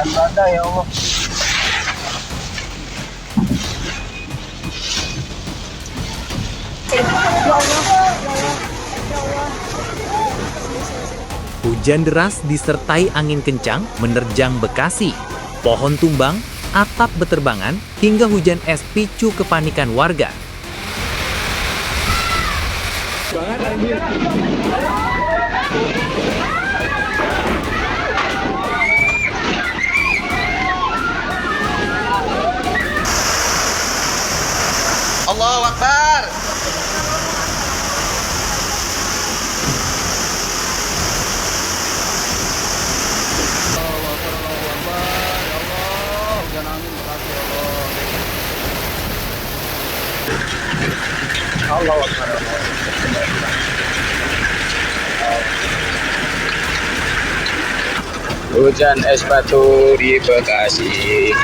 dan badai ya Allah. Hujan deras disertai angin kencang menerjang Bekasi. Pohon tumbang, atap beterbangan, hingga hujan es picu kepanikan warga. Allahu Akbar. Allahu Akbar. Hujan es batu di Bekasi.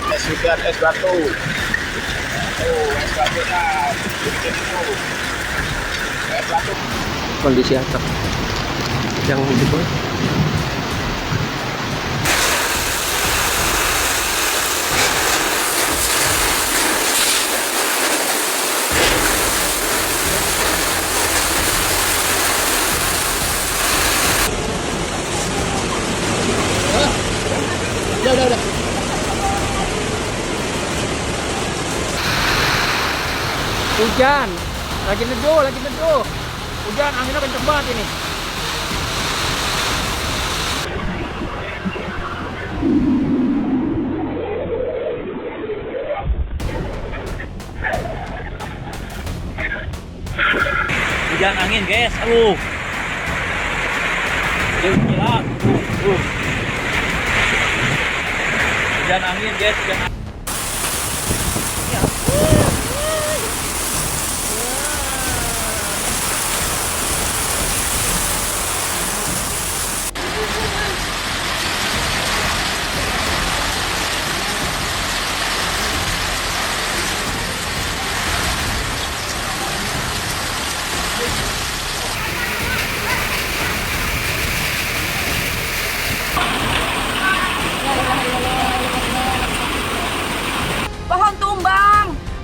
Hujan es batu. Oh, es batu kan. Es batu. Kondisi atap yang jebol. Udah. Hujan, lagi neduh. Hujan, anginnya kenceng banget ini. Hujan angin, guys. Gila. Hujan angin, guys.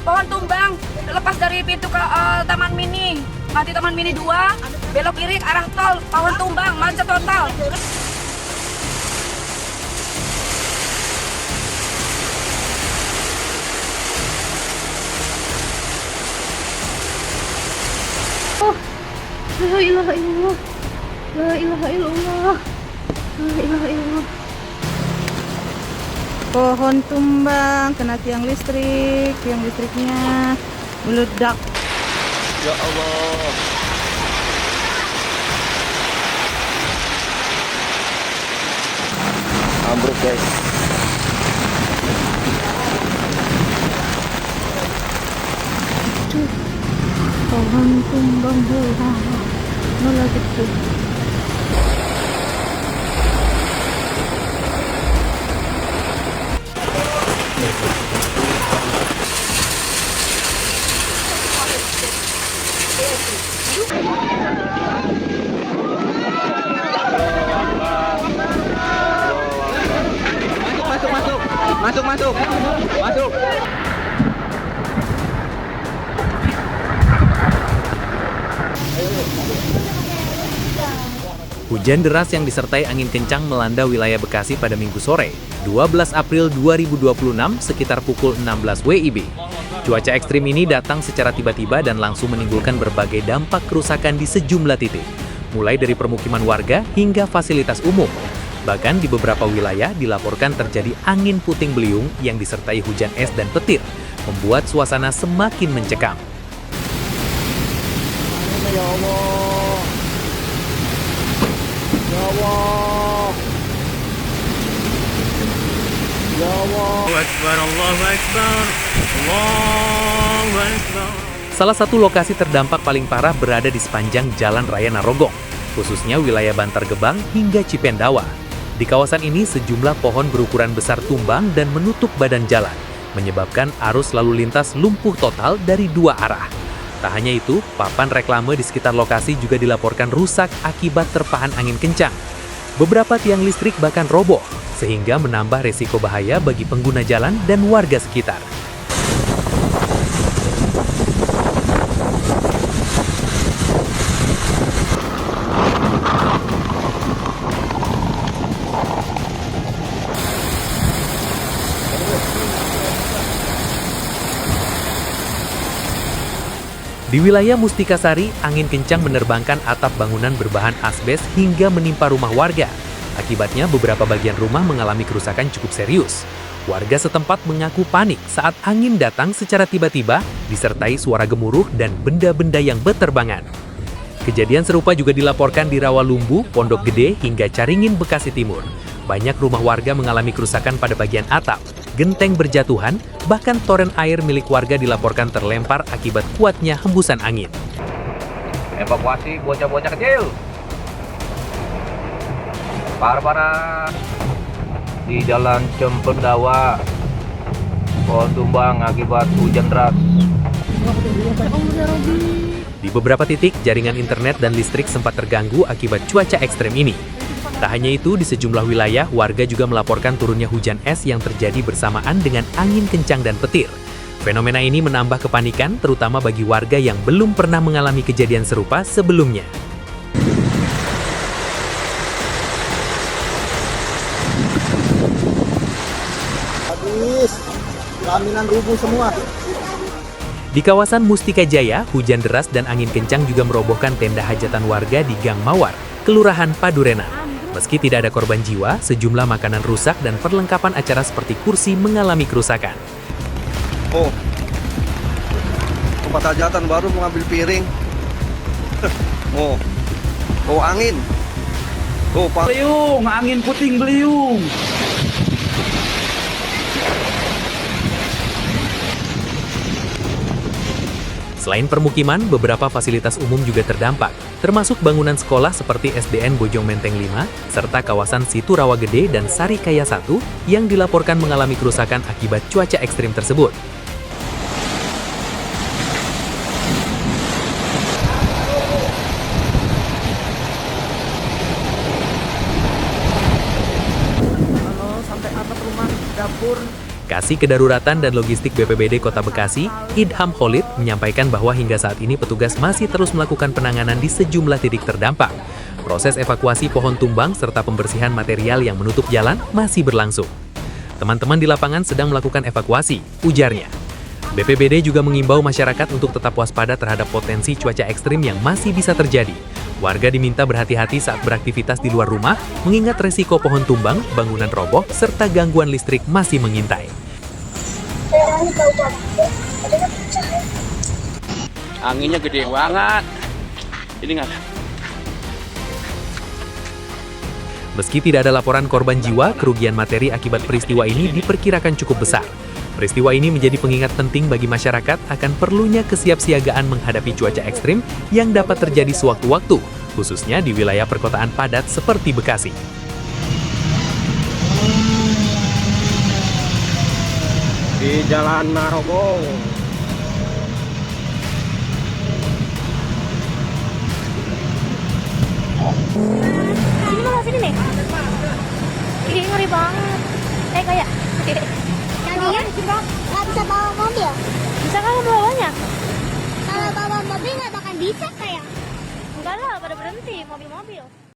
Pohon tumbang lepas dari pintu ke Taman Mini. Nanti Taman Mini 2, belok kiri ke arah tol, pohon tumbang, macet total. La ilaha illallah. La ilaha illallah. La ilaha illallah. Pohon tumbang kena tiang listriknya meledak. Ya Allah. Ambruk guys. Pohon tumbang malah gitu. Masuk. Hujan deras yang disertai angin kencang melanda wilayah Bekasi pada Minggu sore, 12 April 2026 sekitar pukul 16 WIB. Cuaca ekstrim ini datang secara tiba-tiba dan langsung menimbulkan berbagai dampak kerusakan di sejumlah titik, mulai dari permukiman warga hingga fasilitas umum. Bahkan di beberapa wilayah dilaporkan terjadi angin puting beliung yang disertai hujan es dan petir, membuat suasana semakin mencekam. Ya Allah. Ya Allah. Ya Allah. Allahu Akbar, Allahu Akbar. Allahu Akbar. Salah satu lokasi terdampak paling parah berada di sepanjang Jalan Raya Narogong, khususnya wilayah Bantar Gebang hingga Cipendawa. Di kawasan ini sejumlah pohon berukuran besar tumbang dan menutup badan jalan, menyebabkan arus lalu lintas lumpuh total dari dua arah. Tak hanya itu, papan reklame di sekitar lokasi juga dilaporkan rusak akibat terpahan angin kencang. Beberapa tiang listrik bahkan roboh, sehingga menambah resiko bahaya bagi pengguna jalan dan warga sekitar. Di wilayah Mustikasari, angin kencang menerbangkan atap bangunan berbahan asbes hingga menimpa rumah warga. Akibatnya, beberapa bagian rumah mengalami kerusakan cukup serius. Warga setempat mengaku panik saat angin datang secara tiba-tiba, disertai suara gemuruh dan benda-benda yang berterbangan. Kejadian serupa juga dilaporkan di Rawalumbu, Pondok Gede, hingga Caringin, Bekasi Timur. Banyak rumah warga mengalami kerusakan pada bagian atap, genteng berjatuhan, bahkan toren air milik warga dilaporkan terlempar akibat kuatnya hembusan angin. Evakuasi bocah-bocah kecil. Parah-parah di Jalan Cempedawa, pohon tumbang akibat hujan deras. Di beberapa titik, jaringan internet dan listrik sempat terganggu akibat cuaca ekstrem ini. Tak hanya itu, di sejumlah wilayah, warga juga melaporkan turunnya hujan es yang terjadi bersamaan dengan angin kencang dan petir. Fenomena ini menambah kepanikan, terutama bagi warga yang belum pernah mengalami kejadian serupa sebelumnya. Habis, laminan rubuh semua. Di kawasan Mustika Jaya, hujan deras dan angin kencang juga merobohkan tenda hajatan warga di Gang Mawar, Kelurahan Padurena. Meski tidak ada korban jiwa, sejumlah makanan rusak dan perlengkapan acara seperti kursi mengalami kerusakan. Oh, tempat hajatan baru mengambil piring. Oh angin. Oh, Beliung, angin puting beliung. Selain permukiman, beberapa fasilitas umum juga terdampak, termasuk bangunan sekolah seperti SDN Bojong Menteng 5, serta kawasan Situ Rawa Gede dan Sari Kaya 1 yang dilaporkan mengalami kerusakan akibat cuaca ekstrim tersebut. Sampai atap rumah, dapur. Kasih Kedaruratan dan Logistik BPBD Kota Bekasi, Idham Khalid, menyampaikan bahwa hingga saat ini petugas masih terus melakukan penanganan di sejumlah titik terdampak. Proses evakuasi pohon tumbang serta pembersihan material yang menutup jalan masih berlangsung. Teman-teman di lapangan sedang melakukan evakuasi, ujarnya. BPBD juga mengimbau masyarakat untuk tetap waspada terhadap potensi cuaca ekstrim yang masih bisa terjadi. Warga diminta berhati-hati saat beraktivitas di luar rumah, mengingat resiko pohon tumbang, bangunan roboh, serta gangguan listrik masih mengintai. Anginnya gede banget. Ini nggak. Meski tidak ada laporan korban jiwa, kerugian materi akibat peristiwa ini diperkirakan cukup besar. Peristiwa ini menjadi pengingat penting bagi masyarakat akan perlunya kesiapsiagaan menghadapi cuaca ekstrim yang dapat terjadi sewaktu-waktu, khususnya di wilayah perkotaan padat seperti Bekasi. Di Jalan Maroko. Ini malah sini nih. Ini ngeri banget. Kayak yang dia nggak bisa bawa mobil. Bisa kan bawanya? Kalau bawa mobil nggak bakal bisa kayak. Enggak lah, pada berhenti mobil-mobil.